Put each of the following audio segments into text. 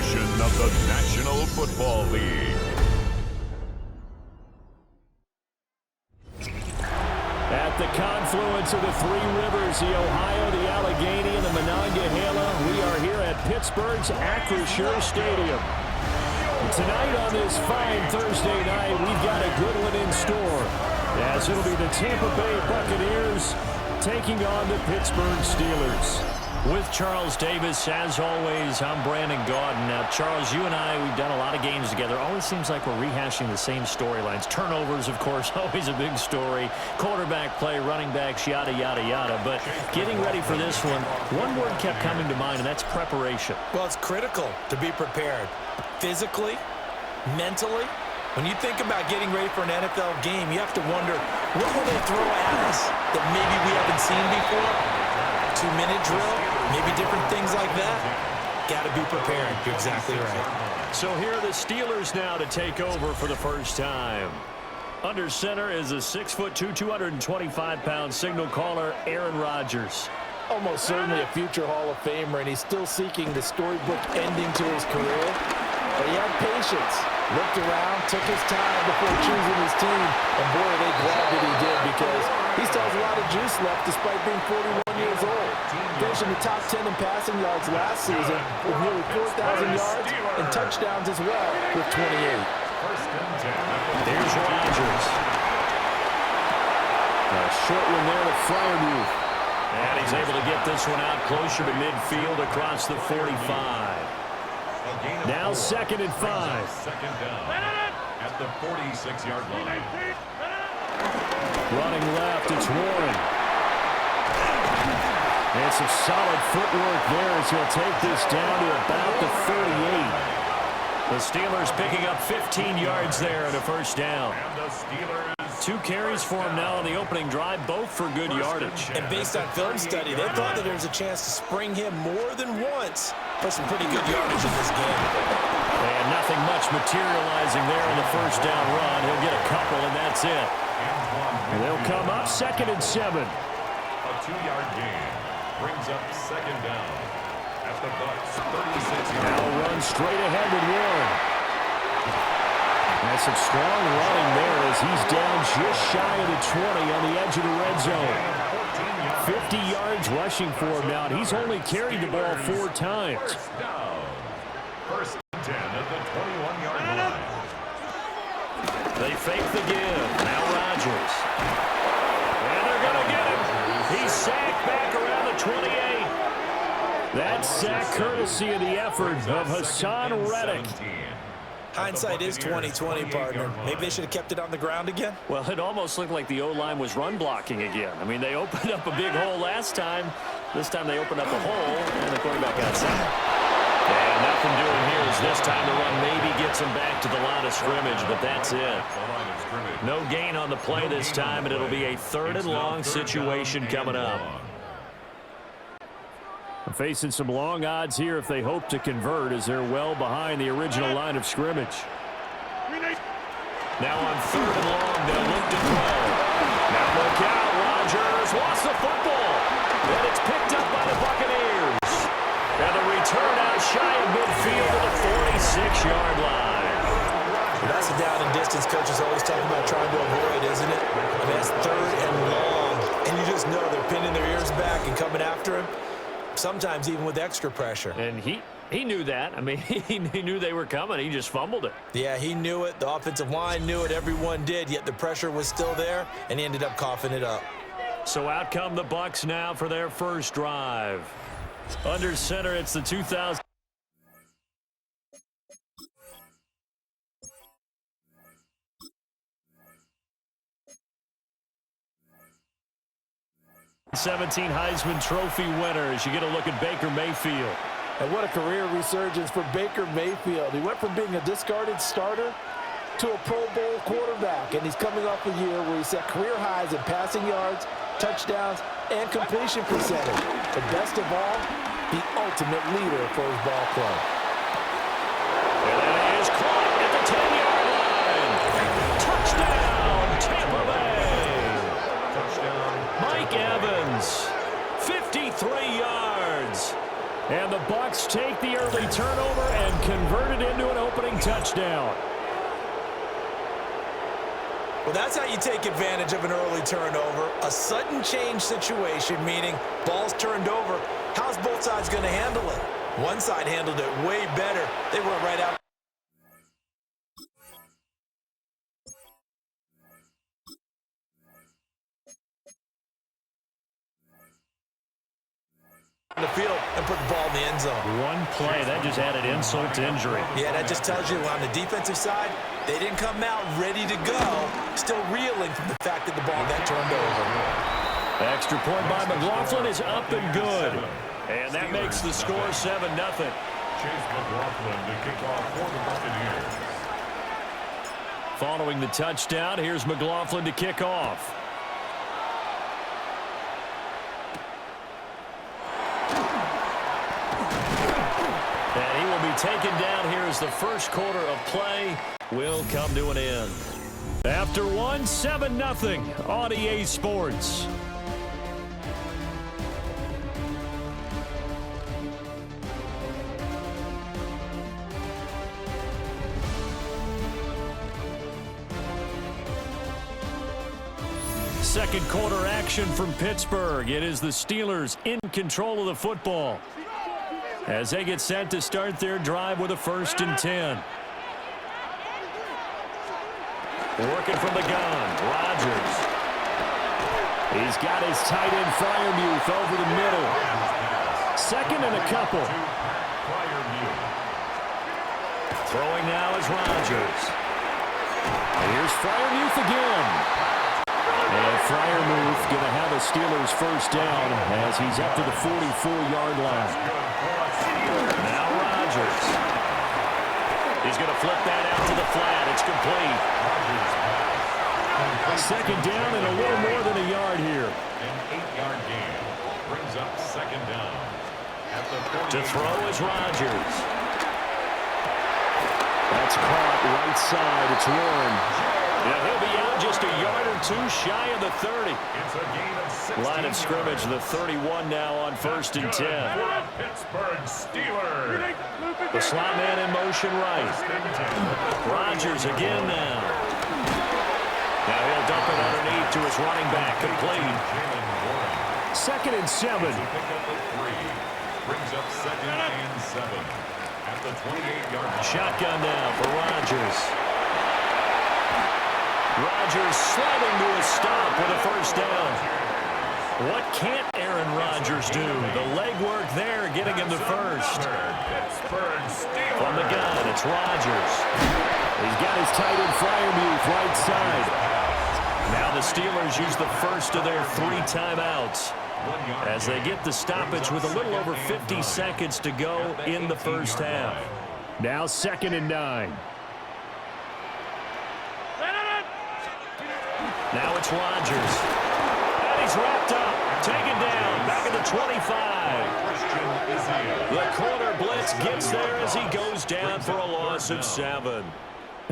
presentation of the National Football League. At the confluence of the three rivers, the Ohio, the Allegheny, and the Monongahela, we are here at Pittsburgh's Acrisure Stadium. And tonight on this fine Thursday night, we've got a good one in store, as it'll be the Tampa Bay Buccaneers taking on the Pittsburgh Steelers. With Charles Davis, as always, I'm Brandon Gaudin. Now, Charles, you and I, we've done a lot of games together. Always seems like we're rehashing the same storylines. Turnovers, of course, always a big story. Quarterback play, running backs, yada, yada, yada. But getting ready for this one word kept coming to mind, and that's preparation. Well, it's critical to be prepared. Physically, mentally. When you think about getting ready for an NFL game, you have to wonder, what will they throw at us that maybe we haven't seen before? 2-minute drill, maybe different things like that. Got to be prepared. You're exactly right. So here are the Steelers now to take over for the first time. Under center is a 6'2", 225-pound signal caller, Aaron Rodgers. Almost certainly a future Hall of Famer, and he's still seeking the storybook ending to his career. But he had patience, looked around, took his time before choosing his team, and boy, are they glad that he did, because he still has a lot of juice left despite being 41 years old. Finishing the top 10 in passing yards last season with nearly 4,000 yards and touchdowns as well with 28. There's Rodgers. A short one there to Freiermuth. And he's able to get this one out closer to midfield across the 45. Now 2nd and 5. Second down at the 46-yard line. Running left, it's Warren. And some solid footwork there as he'll take this down to about the 38. The Steelers picking up 15 yards there and a first down. And the Steelers. 2 carries for him now on the opening drive, both for good yardage. And based on film study, they thought that there was a chance to spring him more than once for some pretty good yardage in this game. And nothing much materializing there in the first down run. He'll get a couple, and that's it. And they'll come up 2nd and 7. A 2-yard gain brings up 2nd down at the Bucs 36-yard line. Now run straight ahead with Warren. That's some strong running there as he's down just shy of the 20 on the edge of the red zone. 50 yards rushing for him now, and he's only carried the ball 4 times. First down. First and 10 at the 21-yard line. They fake the give. Now Rodgers. And they're going to get him. He's sacked back around the 28. That sack courtesy of the effort of Hassan Reddick. Hindsight is 20/20, partner. Maybe they should have kept it on the ground again. Well, it almost looked like the O-line was run blocking again. I mean, they opened up a big hole last time. This time they opened up a hole, and the quarterback got sacked. And nothing doing here is this time the run maybe gets him back to the line of scrimmage, but that's it. No gain on the play this time, and it'll be a 3rd and long situation coming up. Facing some long odds here if they hope to convert, as they're well behind the original line of scrimmage. Now on 3rd and long, they'll look to throw. Now look out, Rodgers lost the football. And it's picked up by the Buccaneers. And the return out shy of midfield to the 46-yard line. Well, that's a down and distance coaches always talking about trying to avoid, isn't it? I mean, that's 3rd and long. And you just know they're pinning their ears back and coming after him. Sometimes even with extra pressure. And he knew that. I mean, he knew they were coming. He just fumbled it. Yeah, he knew it. The offensive line knew it. Everyone did, yet the pressure was still there, and he ended up coughing it up. So out come the Bucs now for their first drive. Under center, it's the 2000. '17 Heisman Trophy winner as you get a look at Baker Mayfield. And what a career resurgence for Baker Mayfield. He went from being a discarded starter to a Pro Bowl quarterback, and he's coming off a year where he set career highs in passing yards, touchdowns, and completion percentage. But best of all, the ultimate leader for his ball club. And that is caught at the 10-yard line. Touchdown, Tampa Bay. Touchdown. Mike Evans, 53 yards. And the Bucs take the early turnover and converted into an opening touchdown. Well, that's how you take advantage of an early turnover. A sudden change situation, meaning ball's turned over. How's both sides going to handle it? One side handled it way better. They went right out the field and put the ball in the end zone. One play, that just added insult to injury. Yeah, that just tells you on the defensive side, they didn't come out ready to go, still reeling from the fact that the ball got turned over. The extra point by McLaughlin is up and good. And that makes the score 7-0. Chase McLaughlin to kick off for the Buccaneers. Following the touchdown, here's McLaughlin to kick off. And he will be taken down here as the first quarter of play will come to an end. After one, 7-0 on EA Sports. Second quarter action from Pittsburgh. It is the Steelers in control of the football as they get set to start their drive with a 1st and 10. Working from the gun, Rodgers. He's got his tight end Freiermuth over the middle. Second and a couple. Throwing now is Rodgers. Here's Freiermuth again. And Freiermuth going to have a Steelers first down as he's up to the 44-yard line. Now Rodgers. He's going to flip that out to the flat. It's complete. Second down and a little more than a yard here. An 8-yard gain brings up second down. At the to throw is Rodgers. That's caught right side. It's Warren. Yeah, he'll be out just a yard or two shy of the 30. It's a gain of 16 Line of scrimmage, the 31 now on 1st and 10. Pittsburgh Steelers. The slot man in motion right. Rodgers again now. Now he'll dump it underneath to his running back, complete. 2nd and 7. Brings up 2nd and 7 at the 28-yard line. Shotgun now for Rodgers. Rodgers sliding to a stop with a first down. What can't Aaron Rodgers do? The legwork there getting him to first. From the gun, it's Rodgers. He's got his tight end Freiermuth right side. Now the Steelers use the first of their 3 timeouts as they get the stoppage with a little over 50 seconds to go in the first half. Now 2nd and 9. Now it's Rodgers. And he's wrapped up. Taken down. Back at the 25. The corner blitz gets there as he goes down for a loss of 7.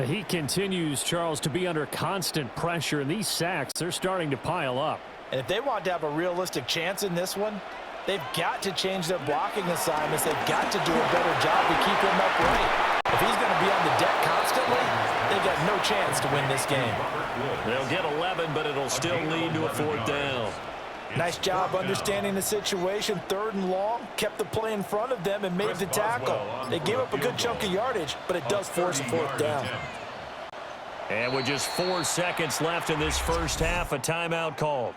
He continues, Charles, to be under constant pressure, and these sacks, they're starting to pile up. And if they want to have a realistic chance in this one, they've got to change their blocking assignments. They've got to do a better job to keep him upright. If he's going to be on the deck constantly, they've got no chance to win this game. They'll get 11, but it'll still lead to a 4th down. Nice job understanding the situation. 3rd and long, kept the play in front of them and made the tackle. They gave up a good chunk of yardage, but it does force a 4th down. And with just 4 seconds left in this first half, a timeout called.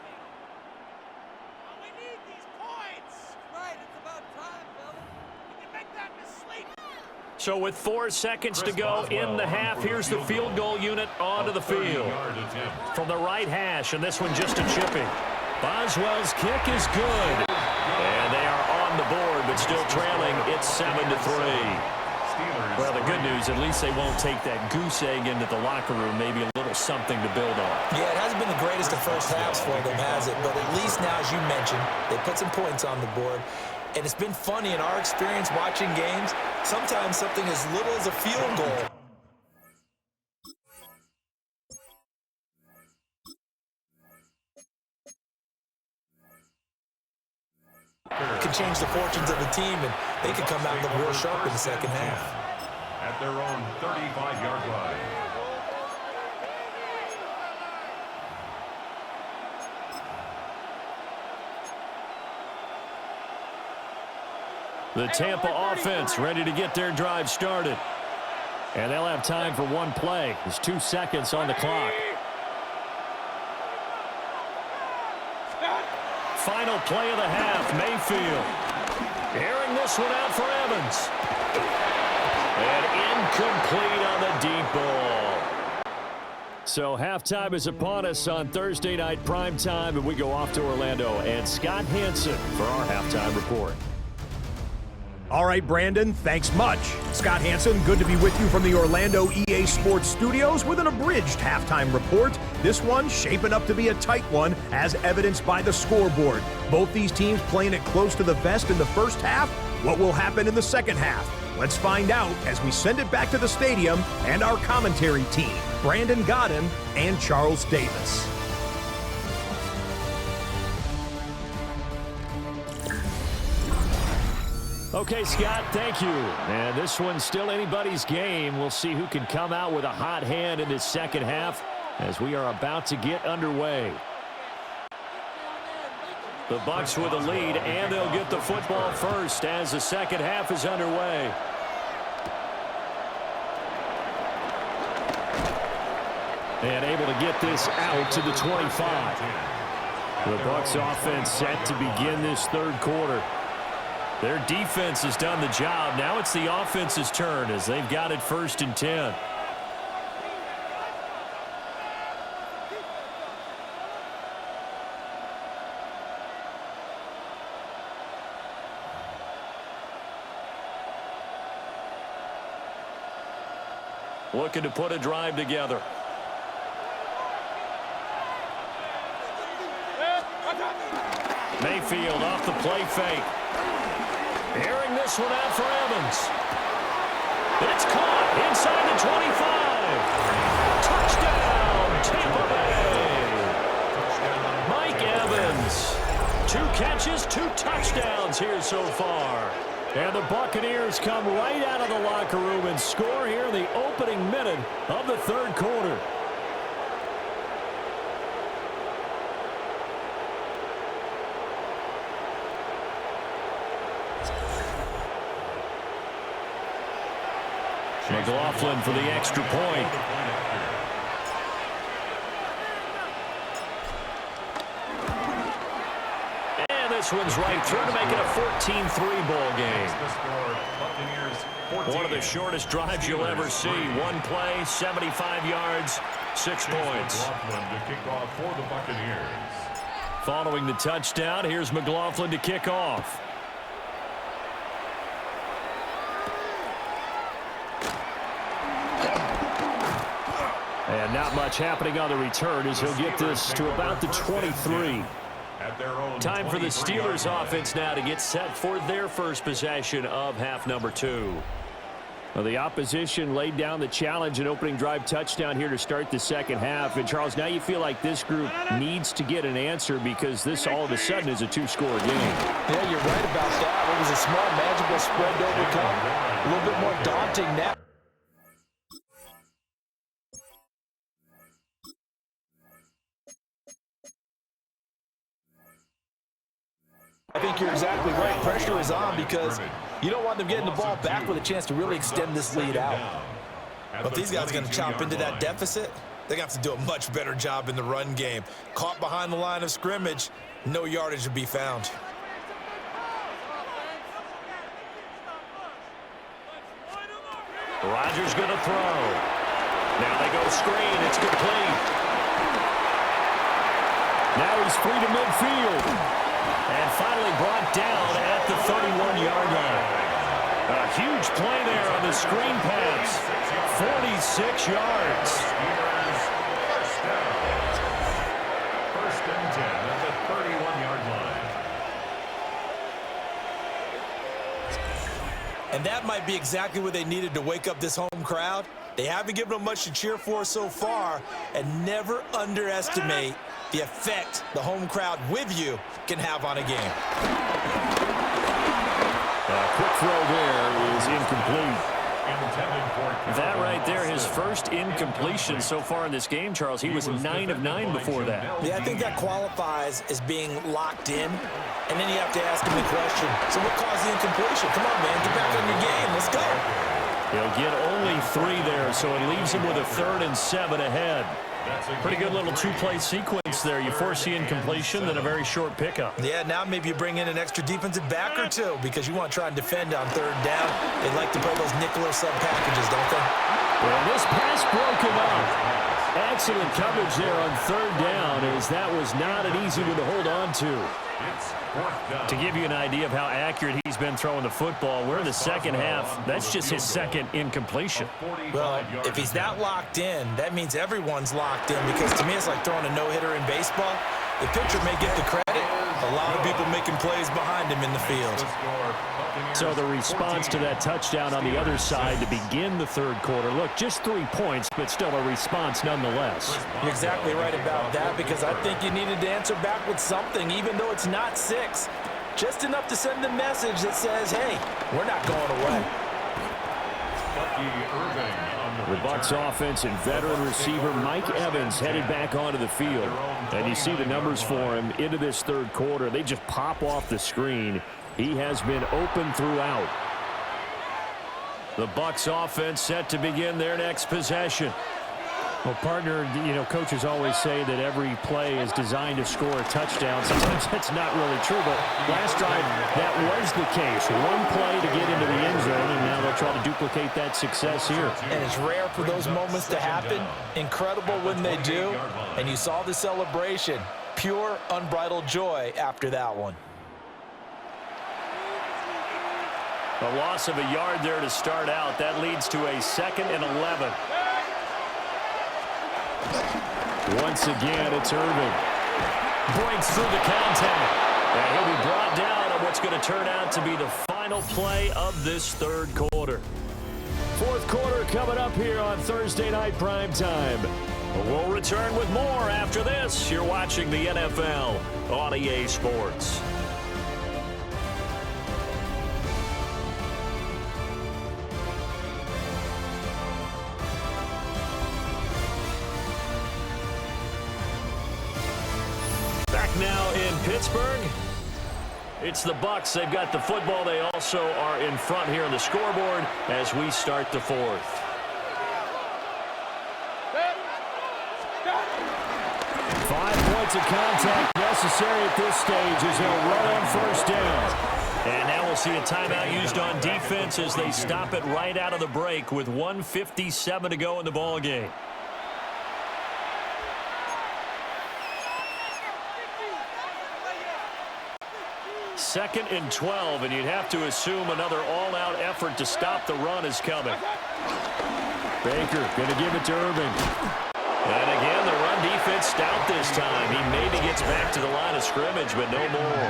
So with 4 seconds to go in the half, here's the field goal unit onto the field. From the right hash, and this one just a chipping. Boswell's kick is good. And they are on the board, but still trailing. It's 7-3. Well, the good news, at least they won't take that goose egg into the locker room. Maybe a little something to build on. Yeah, it hasn't been the greatest of first halves for them, has it? But at least now, as you mentioned, they put some points on the board. And it's been funny in our experience watching games, sometimes something as little as a field goal can change the fortunes of the team, and they could come out and look real sharp in the second half. at their own 35-yard line. The Tampa offense ready to get their drive started. And they'll have time for one play. There's 2 seconds on the clock. Final play of the half, Mayfield. Airing this one out for Evans. And incomplete on the deep ball. So halftime is upon us on Thursday night primetime, and we go off to Orlando. And Scott Hansen for our halftime report. All right, Brandon, thanks much. Scott Hansen, good to be with you from the Orlando EA Sports Studios with an abridged halftime report. This one shaping up to be a tight one, as evidenced by the scoreboard. Both these teams playing it close to the vest in the first half. What will happen in the second half? Let's find out as we send it back to the stadium and our commentary team, Brandon Godden and Charles Davis. Okay, Scott, thank you. And this one's still anybody's game. We'll see who can come out with a hot hand in this second half as we are about to get underway. The Bucs with a lead, and they'll get the football first as the second half is underway. And able to get this out to the 25. The Bucs offense set to begin this third quarter. Their defense has done the job. Now it's the offense's turn as they've got it 1st and 10. Looking to put a drive together. Mayfield off the play fake. Airing this one out for Evans. It's caught inside the 25. Touchdown, Tampa Bay. Mike Evans. 2 catches, 2 touchdowns here so far. And the Buccaneers come right out of the locker room and score here in the opening minute of the third quarter. McLaughlin for the extra point. And this one's right through to make it a 14-3 ball game. One of the shortest drives you'll ever see. One play, 75 yards, 6 points. Following the touchdown, here's McLaughlin to kick off. And not much happening on the return as he'll get this to about the 23. Time for the Steelers offense now to get set for their first possession of half number 2. Well, the opposition laid down the challenge and opening drive touchdown here to start the second half. And, Charles, now you feel like this group needs to get an answer because this all of a sudden is a 2-score game. Yeah, you're right about that. It was a small, magical spread to overcome. A little bit more daunting now. I think you're exactly right. Pressure is on because you don't want them getting the ball back with a chance to really extend this lead out. But if these guys are going to chop into that deficit, they're going to have to do a much better job in the run game. Caught behind the line of scrimmage, no yardage to be found. Rodgers going to throw. Now they go screen. It's complete. Now he's free to midfield. And finally brought down at the 31-yard line. A huge play there on the screen pass. 46 yards. First and 10 at the 31-yard line. And that might be exactly what they needed to wake up this home crowd. They haven't given them much to cheer for so far, and never underestimate the effect the home crowd with you can have on a game. A quick throw there is incomplete. That right there, his first incompletion so far in this game, Charles. He was 9 of 9 before that. Yeah, I think that qualifies as being locked in. And then you have to ask him the question, so what caused the incompletion? Come on, man, get back on your game. Let's go. He'll get only 3 there, so it leaves him with a 3rd and 7 ahead. Pretty good little two-play sequence there. You force the incompletion, then a very short pickup. Yeah, now maybe you bring in an extra defensive back or two because you want to try and defend on 3rd down. They like to play those nickel or sub packages, don't they? Well, this pass broken up. Excellent coverage there on 3rd down, as that was not an easy one to hold on to. To give you an idea of how accurate he's been throwing the football, we're in the second half. That's just his 2nd incompletion. Well, if he's that locked in, that means everyone's locked in, because to me it's like throwing a no-hitter in baseball. The pitcher may get the credit. A lot of people making plays behind him in the field. So the response to that touchdown on the other side to begin the 3rd quarter. Look, just 3 points, but still a response nonetheless. You're exactly right about that, because I think you needed to answer back with something, even though it's not 6. Just enough to send the message that says, hey, we're not going away. The Bucs offense and veteran receiver Mike Evans headed back onto the field. And you see the numbers for him into this 3rd quarter. They just pop off the screen. He has been open throughout. The Bucs offense set to begin their next possession. Well, partner, you know, coaches always say that every play is designed to score a touchdown. Sometimes that's not really true, but last drive, that was the case. One play to get into the end zone, and now they'll try to duplicate that success here. And it's rare for those moments to happen. Incredible when they do. And you saw the celebration. Pure, unbridled joy after that one. A loss of a yard there to start out. That leads to a 2nd and 11. Once again, it's Irving. Breaks through the contact. And he'll be brought down on what's going to turn out to be the final play of this 3rd quarter. 4th quarter coming up here on Thursday Night Primetime. We'll return with more after this. You're watching the NFL on EA Sports. Now in Pittsburgh, it's the Bucs. They've got the football. They also are in front here on the scoreboard as we start the 4th. Five points of contact necessary at this stage as they'll run on 1st down. And now we'll see a timeout used on defense as they stop it right out of the break with 1:57 to go in the ball game. Second and 12, and you'd have to assume another all-out effort to stop the run is coming. Baker going to give it to Irving. And again, the run defense stout this time. He maybe gets back to the line of scrimmage, but no more.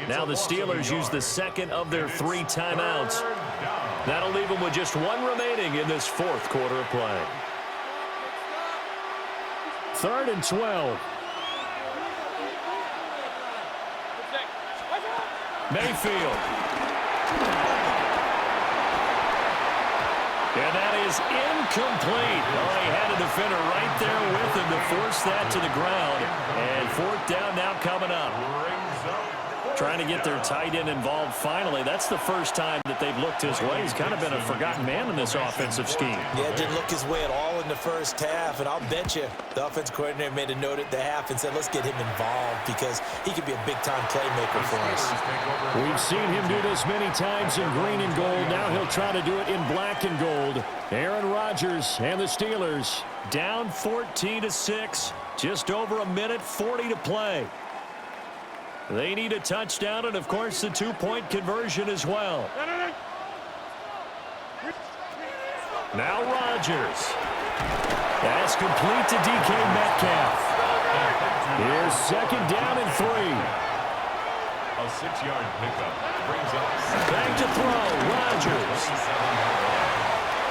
Now the Steelers use the 2nd of their 3 timeouts. That'll leave them with just 1 remaining in this 4th quarter of play. 3rd and 12. Mayfield. And that is incomplete. Oh, he had a defender right there with him to force that to the ground. And 4th down now coming up. Trying to get their tight end involved finally. That's the first time that they've looked his way. He's kind of been a forgotten man in this offensive scheme. Yeah, didn't look his way at all in the 1st half. And I'll bet you the offense coordinator made a note at the half and said, let's get him involved because he could be a big-time playmaker for us. We've seen him do this many times in green and gold. Now he'll try to do it in black and gold. Aaron Rodgers and the Steelers down 14-6. Just over a minute 40 to play. They need a touchdown and, of course, the 2-point conversion as well. Now Rodgers. That's complete to DK Metcalf. Here's 2nd down and 3. A 6-yard pickup brings up back to throw. Rodgers.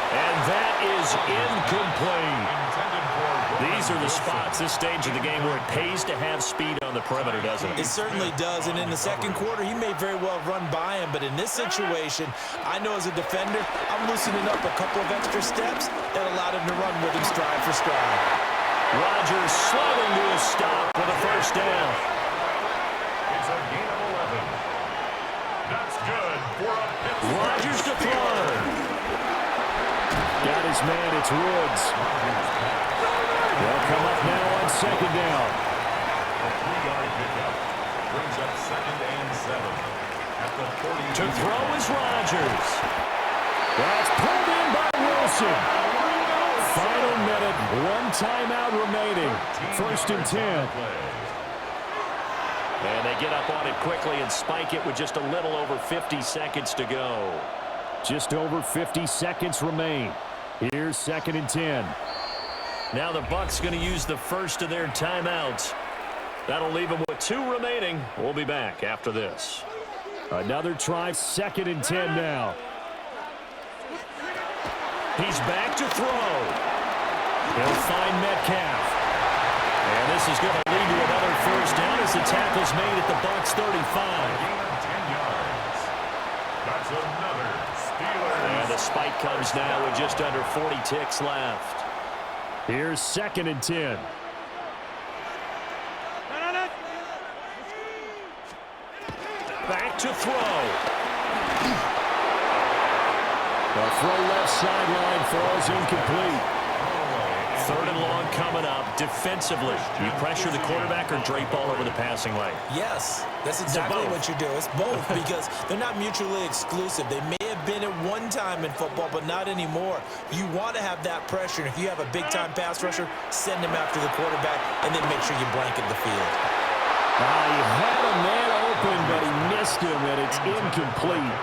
And that is incomplete. These are the spots this stage of the game where it pays to have speed on on the perimeter, doesn't it? It certainly does, and in the second quarter, he may very well run by him, but in this situation, I know as a defender, I'm loosening up a couple of extra steps that allowed him to run with him stride for stride. Rodgers sliding to a stop for the first down. It's a gain of 11. That's good for a Pittsburgh Rodgers to Steelers. throw. Got his man, it's Woods. They'll come up now on second down. A 3-yard pickup brings up 2nd and 7 at the 40. To throw is Rodgers. That's pulled in by Wilson. Final minute, one timeout remaining. 1st and 10. And they get up on it quickly and spike it with just a little over 50 seconds to go. Just over 50 seconds remain. Here's 2nd and 10. Now the Bucs going to use the first of their timeouts. That'll leave them with 2 remaining. We'll be back after this. Another try, 2nd and 10 now. He's back to throw. He'll find Metcalf. And this is going to lead to another first down as the tackle's made at the Bucs 35. Gain of 10 yards. That's another Steelers. And the spike comes now with just under 40 ticks left. Here's 2nd and 10. Back to throw. The throw left sideline falls incomplete. 3rd and long coming up. Defensively, you pressure the quarterback or drape all over the passing lane? Yes, that's exactly what you do. It's both because they're not mutually exclusive. They may have been at one time in football, but not anymore. You want to have that pressure, and if you have a big-time pass rusher, send him after the quarterback, and then make sure you blanket the field. He had a man open, but he missed him, and it's incomplete.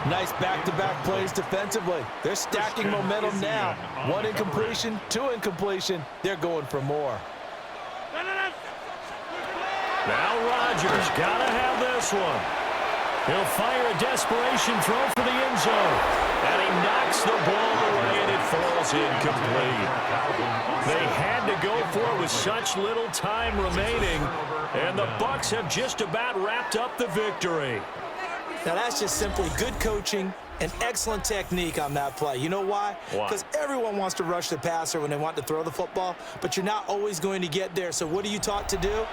Nice back-to-back plays defensively. They're stacking momentum now. 1 incompletion, 2 incompletion. They're going for more. Now Rodgers got to have this one. He'll fire a desperation throw for the end zone. And he knocks the ball away, and it falls incomplete. They had to go for it with such little time remaining, and the Bucs have just about wrapped up the victory. Now, that's just simply good coaching and excellent technique on that play. You know why? Why? Because everyone wants to rush the passer when they want to throw the football, but you're not always going to get there. So what are you taught to do?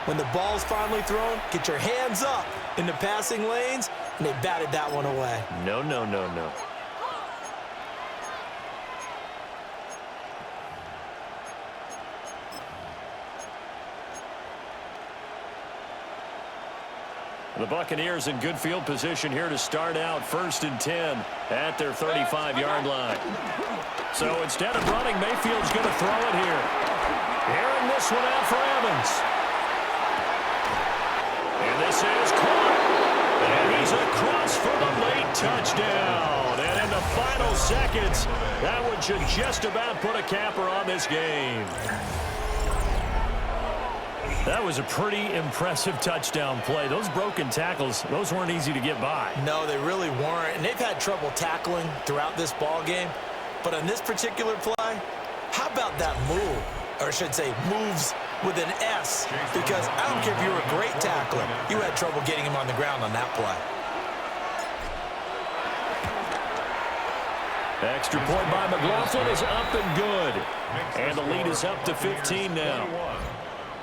When the ball's finally thrown, get your hands up in the passing lanes, and they batted that one away. No. The Buccaneers in good field position here to start out. 1st and 10 at their 35-yard line. So instead of running, Mayfield's going to throw it here. Airing this one out for Evans. And this is caught. And he's across for the late touchdown. And in the final seconds, that one should just about put a capper on this game. That was a pretty impressive touchdown play. Those broken tackles, those weren't easy to get by. No, they really weren't. And they've had trouble tackling throughout this ball game. But on this particular play, how about that move? Or I should say moves with an S. Because I don't care if you were a great tackler. You had trouble getting him on the ground on that play. Extra point by McLaughlin is up and good. And the lead is up to 15 now.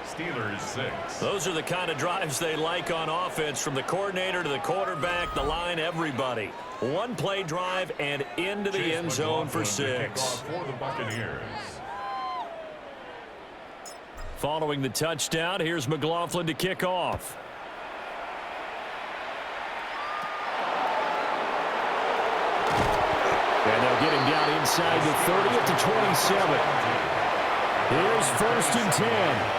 Steelers 6. Those are the kind of drives they like on offense, from the coordinator to the quarterback, the line, everybody. One play drive and into the end zone for 6. For the Buccaneers. Following the touchdown, here's McLaughlin to kick off. And they'll get him down inside the 30 at the 27. Here's 1st and 10.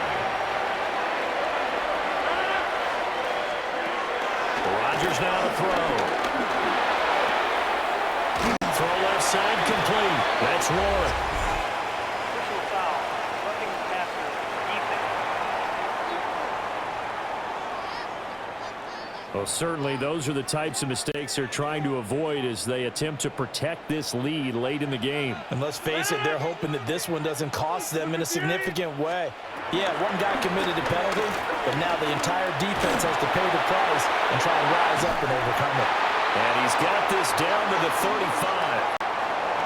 Rodgers now to throw. Throw left side complete. That's Warren. Well, certainly those are the types of mistakes they're trying to avoid as they attempt to protect this lead late in the game. And let's face it, they're hoping that this one doesn't cost them in a significant way. Yeah, one guy committed a penalty, but now the entire defense has to pay the price and try and rise up and overcome it. And he's got this down to the 35.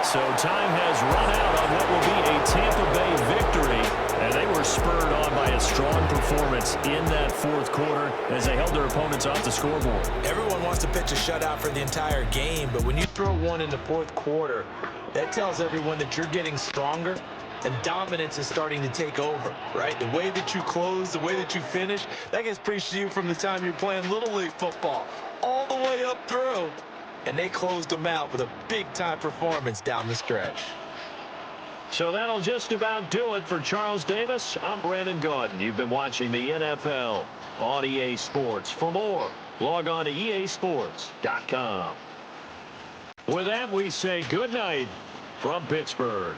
So time has run out on what will be a Tampa Bay victory. And they were spurred on by a strong performance in that fourth quarter as they held their opponents off the scoreboard. Everyone wants to pitch a shutout for the entire game, but when you throw one in the fourth quarter, that tells everyone that you're getting stronger and dominance is starting to take over, right? The way that you close, the way that you finish, that gets preached to you from the time you're playing Little League football all the way up through. And they closed them out with a big-time performance down the stretch. So that'll just about do it for Charles Davis. I'm Brandon Gaudin. You've been watching the NFL on EA Sports. For more, log on to easports.com. With that, we say good night from Pittsburgh.